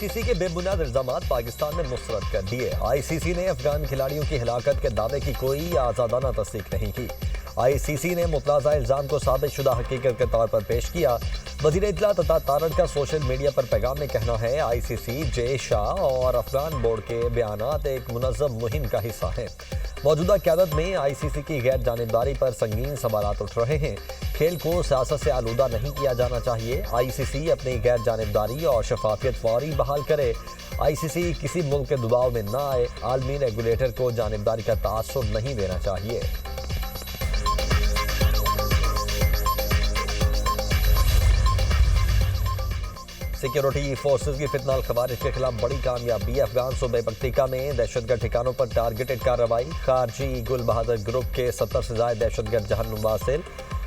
سی سی کے بے بنیاد الزامات پاکستان نے مسترد کر دیے۔ آئی سی سی نے افغان کھلاڑیوں کی ہلاکت کے دعوے کی کوئی آزادانہ تصدیق نہیں کی۔ آئی سی سی نے متنازع الزام کو ثابت شدہ حقیقت کے طور پر پیش کیا۔ وزیر اطلاعات عطا تارڑ کا سوشل میڈیا پر پیغام میں کہنا ہے آئی سی سی، جے شاہ اور افغان بورڈ کے بیانات ایک منظم مہم کا حصہ ہیں۔ موجودہ قیادت میں آئی سی سی کی غیر جانبداری پر سنگین سوالات اٹھ رہے ہیں۔ کھیل کو سیاست سے آلودہ نہیں کیا جانا چاہیے۔ آئی سی سی اپنی غیر جانبداری اور شفافیت فوری بحال کرے۔ آئی سی سی کسی ملک کے دباؤ میں نہ آئے۔ عالمی ریگولیٹر کو جانبداری کا تاثر نہیں دینا چاہیے۔ سیکیورٹی فورسز کی فتنہ الخوارج کے خلاف بڑی کامیابی۔ افغان صوبے پکتیکا میں دہشت گرد ٹھکانوں پر ٹارگیٹڈ کارروائی۔ خارجی گل بہادر گروپ کے 70 سے زائد دہشت گرد جہنم واصل۔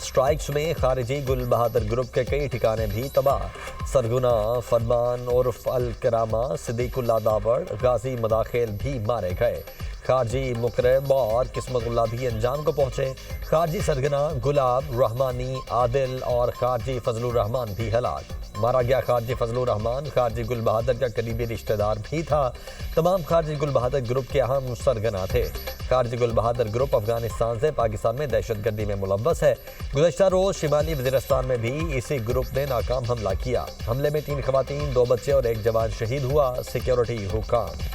سٹرائکس میں خارجی گل بہادر گروپ کے کئی ٹھکانے بھی تباہ۔ سرگنا فرمان عرف الکرامہ صدیق اللہ داوڑ غازی مداخل بھی مارے گئے۔ خارجی مقرب اور قسمت اللہ بھی انجام کو پہنچے۔ خارجی سرگنا گلاب رحمانی عادل اور خارجی فضل الرحمان بھی ہلاک۔ مارا گیا خارجی فضل الرحمان خارجی گل بہادر کا قریبی رشتہ دار بھی تھا۔ تمام خارجی گل بہادر گروپ کے اہم سرگنا تھے۔ خارجی گل بہادر گروپ افغانستان سے پاکستان میں دہشت گردی میں ملوث ہے۔ گزشتہ روز شمالی وزیرستان میں بھی اسی گروپ نے ناکام حملہ کیا۔ حملے میں 3 خواتین، 2 بچے اور 1 جوان شہید ہوا۔ سیکیورٹی حکام۔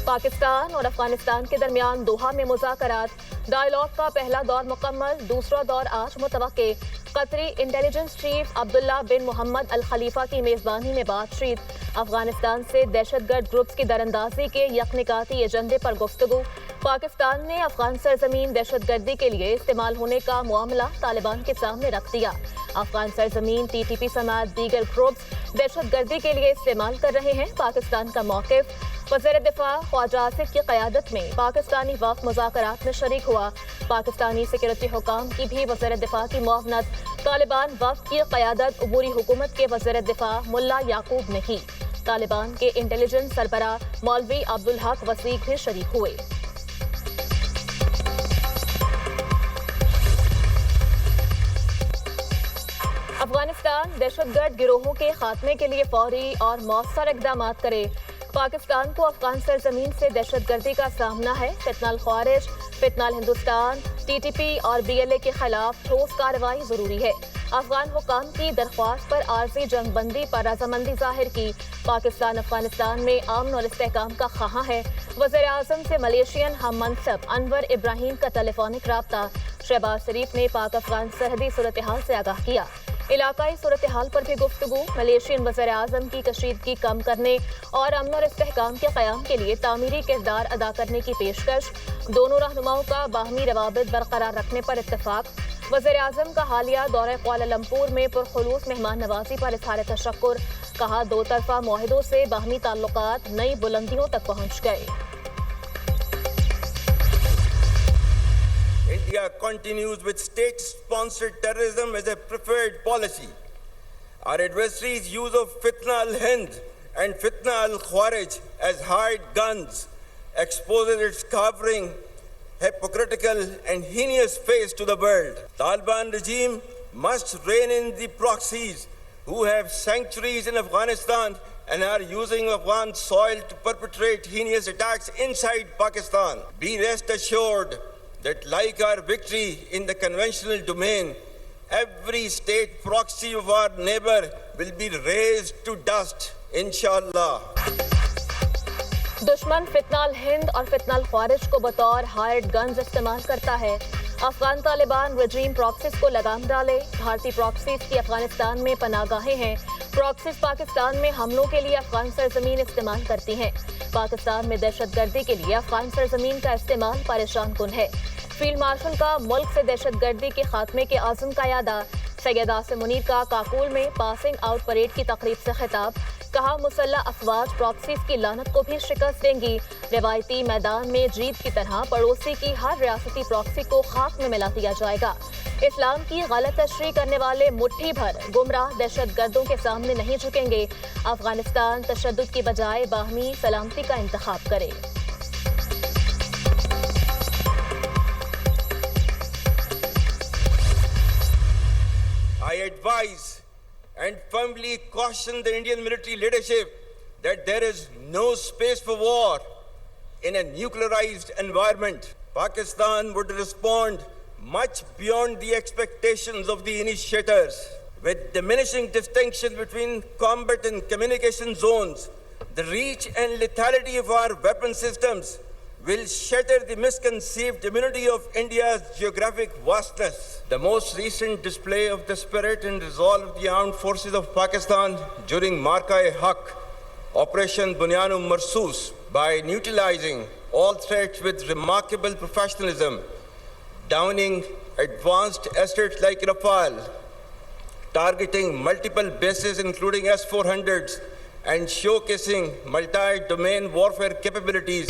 پاکستان اور افغانستان کے درمیان دوحہ میں مذاکرات۔ ڈائیلاگ کا پہلا دور مکمل، دوسرا دور آج متوقع۔ قطری انٹیلیجنس چیف عبداللہ بن محمد الخلیفہ کی میزبانی میں بات چیت۔ افغانستان سے دہشت گرد گروپس کی دراندازی کے یکنکاتی ایجنڈے پر گفتگو۔ پاکستان نے افغان سرزمین دہشت گردی کے لیے استعمال ہونے کا معاملہ طالبان کے سامنے رکھ دیا۔ افغان سرزمین ٹی ٹی پی سمیت دیگر گروپس دہشت گردی کے لیے استعمال کر رہے ہیں۔ پاکستان کا موقف۔ وزیر دفاع خواجہ آصف کی قیادت میں پاکستانی وفد مذاکرات میں شریک ہوا۔ پاکستانی سیکیورٹی حکام کی بھی وزیر دفاع کی معاونت۔ طالبان وفد کی قیادت عبوری حکومت کے وزیر دفاع ملا یعقوب نے کی۔ طالبان کے انٹیلیجنس سربراہ مولوی عبدالحق وثیق بھی شریک ہوئے۔ افغانستان دہشت گرد گروہوں کے خاتمے کے لیے فوری اور مؤثر اقدامات کرے۔ پاکستان کو افغان سرزمین سے دہشت گردی کا سامنا ہے۔ فتنہ الخوارج، فتنہ الہندوستان، ٹی ٹی پی اور بی ایل اے کے خلاف ٹھوس کارروائی ضروری ہے۔ افغان حکام کی درخواست پر عارضی جنگ بندی پر رضامندی ظاہر کی۔ پاکستان افغانستان میں امن اور استحکام کا خواہاں ہے۔ وزیر اعظم سے ملیشین ہم منصب انور ابراہیم کا ٹیلی فونک رابطہ۔ شہباز شریف نے پاک افغان سرحدی صورتحال سے آگاہ کیا۔ علاقائی صورتحال پر بھی گفتگو۔ ملیشین وزیر اعظم کی کشیدگی کم کرنے اور امن اور استحکام کے قیام کے لیے تعمیری کردار ادا کرنے کی پیشکش۔ دونوں رہنماؤں کا باہمی روابط برقرار رکھنے پر اتفاق۔ وزیر اعظم کا حالیہ دورہ کوالالمپور میں پرخلوص مہمان نوازی پر اظہار تشکر۔ کہا 2 طرفہ معاہدوں سے باہمی تعلقات نئی بلندیوں تک پہنچ گئے۔ India continues with state-sponsored terrorism as a preferred policy. Our adversaries' use of Fitna al-Hind and Fitna al-Khwarij as hired guns exposes its cowering, hypocritical and heinous face to the world. Taliban regime must rein in the proxies who have sanctuaries in Afghanistan and are using Afghan soil to perpetrate heinous attacks inside Pakistan. Be rest assured that like our victory in the conventional domain, every state proxy of our neighbor will be razed to dust, inshallah. دشمن فتنہ الہند اور فتنہ الخوارج کو بطور hired guns استعمال کرتا ہے۔ افغان طالبان رجیم پراکسیز کو لگام ڈالے۔ بھارتی پراکسیز کی افغانستان میں پناہ گاہیں ہیں۔ پراکسیز پاکستان میں حملوں کے لیے افغان سرزمین استعمال کرتی ہیں۔ پاکستان میں دہشت گردی کے لیے افغان سرزمین کا استعمال پریشان کن ہے۔ فیلڈ مارشل کا ملک سے دہشت گردی کے خاتمے کے عزم کا اعادہ۔ سید عاصم منیر کا کاکول میں پاسنگ آؤٹ پریڈ کی تقریب سے خطاب۔ کہا مسلح افواج پراکسیز کی لعنت کو بھی شکست دیں گی۔ روایتی میدان میں جیت کی طرح پڑوسی کی ہر ریاستی پراکسی کو خاک میں ملا دیا جائے گا۔ اسلام کی غلط تشریح کرنے والے مٹھی بھر گمراہ دہشت گردوں کے سامنے نہیں جھکیں گے۔ افغانستان تشدد کی بجائے باہمی سلامتی کا انتخاب کرے۔ advise and firmly caution the Indian military leadership that there is no space for war in a nuclearized environment. Pakistan would respond much beyond the expectations of the initiators. With diminishing distinction between combat and communication zones, the reach and lethality of our weapon systems will shatter the misconceived immunity of India's geographic vastness. The most recent display of the spirit and resolve of the armed forces of Pakistan during Marka-e-Haq, Operation Bunyan-e Marsoos, by neutralizing all threats with remarkable professionalism, downing advanced assets like Rafale, targeting multiple bases including S-400s, and showcasing multi-domain warfare capabilities.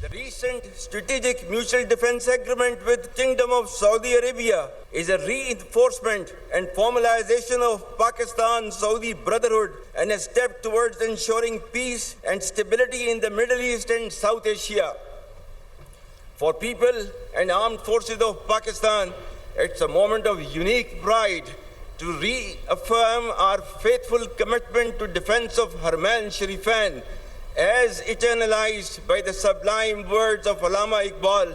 The recent strategic mutual defense agreement with Kingdom of Saudi Arabia is a reinforcement and formalization of Pakistan-Saudi brotherhood and a step towards ensuring peace and stability in the Middle East and South Asia. For people and armed forces of Pakistan, it's a moment of unique pride to reaffirm our faithful commitment to defense of Haramain Sharifan, as eternalized by the sublime words of Allama Iqbal,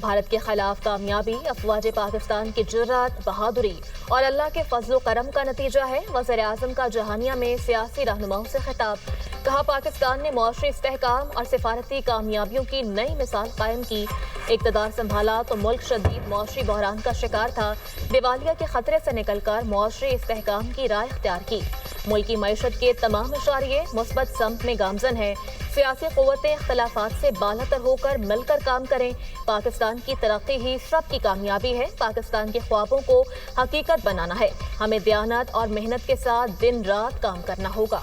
Bharat کے خلاف کامیابی افواج پاکستان کی جرات، بہادری اور اللہ کے فضل و کرم کا نتیجہ ہے۔ وزیر اعظم کا جہانیہ میں سیاسی رہنماؤں سے خطاب، کہا پاکستان نے معاشی استحکام اور سفارتی کامیابیوں کی نئی مثال قائم کی۔ اقتدار سنبھالا تو ملک شدید معاشی بحران کا شکار تھا، دیوالیہ کے خطرے سے نکل کر معاشی استحکام کی راہ اختیار کی۔ ملکی معیشت کے تمام اشاریے مثبت سمت میں گامزن ہیں۔ سیاسی قوتیں اختلافات سے بالاتر ہو کر مل کر کام کریں۔ پاکستان کی ترقی ہی سب کی کامیابی ہے۔ پاکستان کے خوابوں کو حقیقت بنانا ہے۔ ہمیں دیانت اور محنت کے ساتھ دن رات کام کرنا ہوگا۔